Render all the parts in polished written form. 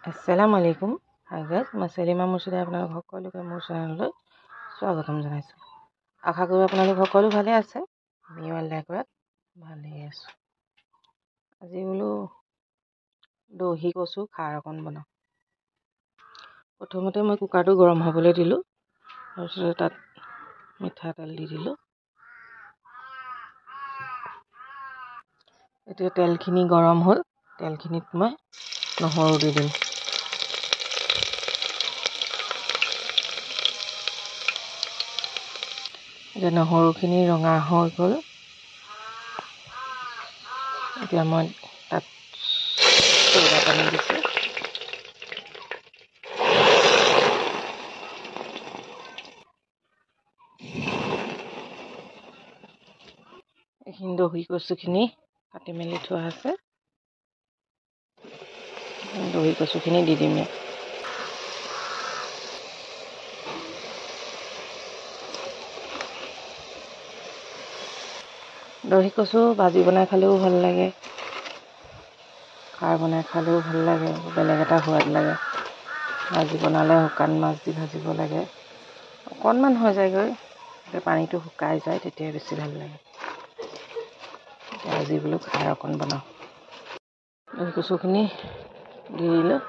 আসসালামু আলাইকুম। Hi guys, মই সেলিমা মুৰ্ছিদে আপোনালোক সকলোকে মোৰ চেনেললৈ স্বাগতম জনাইছোঁ। আশা কৰোঁ আপোনালোক সকলো ভালে আছে। আমিও আল্লাহ কৰাত ভালেই আছোঁ। আজি বোলো দহি কচু খাৰ অকণ বনাওঁ। প্ৰথমতে মই কুকাৰটো গৰম হ'বলৈ দিলোঁ, তাৰপিছতে তাত মিঠাতেল দি দিলোঁ। এতিয়া তেলখিনি গৰম হ'ল, তেলখিনিত মই নহৰু দি দিম। এতিয়া নহৰুখিনি ৰঙা হৈ গ'ল। এতিয়া মই তাত চৌদা পানী দিছোঁ। এইখিনি দহি কচুখিনি কাটি মেলি থোৱা আছে, দহি কচুখিনি দি দিম। দহি কচু ভাজি বনাই খালেও ভাল লাগে, খাৰ বনাই খালেও ভাল লাগে, বেলেগ এটা সোৱাদ লাগে। ভাজি বনালে শুকান মাছ দি ভাজিব লাগে, অকণমান হৈ যায়গৈ, তেতিয়া পানীটো শুকাই যায়, তেতিয়া বেছি ভাল লাগে। আজি বোলো খাৰ অকণ বনাওঁ। দহি কচুখিনি দি দিলোঁ।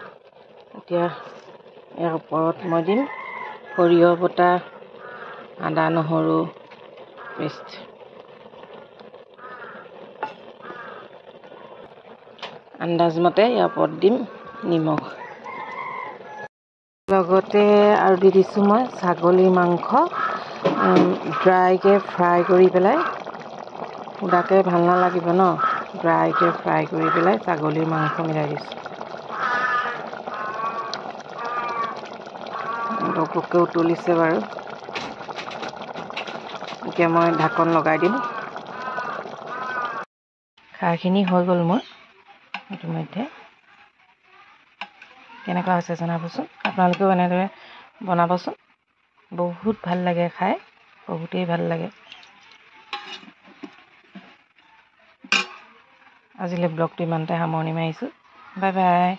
এতিয়া ইয়াৰ ওপৰত মই দিম সৰিয়হ বটা, আদা নহৰু পেষ্ট, আন্দাজমতে ইয়াৰ ওপৰত দিম নিমখ। লগতে আৰু দি দিছোঁ মই ছাগলী মাংস, ড্ৰাইকৈ ফ্ৰাই কৰি পেলাই, সুদাকৈ ভাল নালাগিব ন, ড্ৰাইকৈ ফ্ৰাই কৰি পেলাই ছাগলীৰ মাংস মিলাই দিছোঁ। পোকে উতলিছে বাৰু, এতিয়া মই ঢাকন লগাই দিম। খাৰখিনি হৈ গ'ল মোৰ ইতিমধ্যে। কেনেকুৱা হৈছে জনাবচোন, আপোনালোকেও এনেদৰে বনাবচোন। বহুত ভাল লাগে খাই, বহুতেই ভাল লাগে। আজিলৈ ব্লগটো ইমানতে সামৰণি মাৰিছোঁ। Bye bye.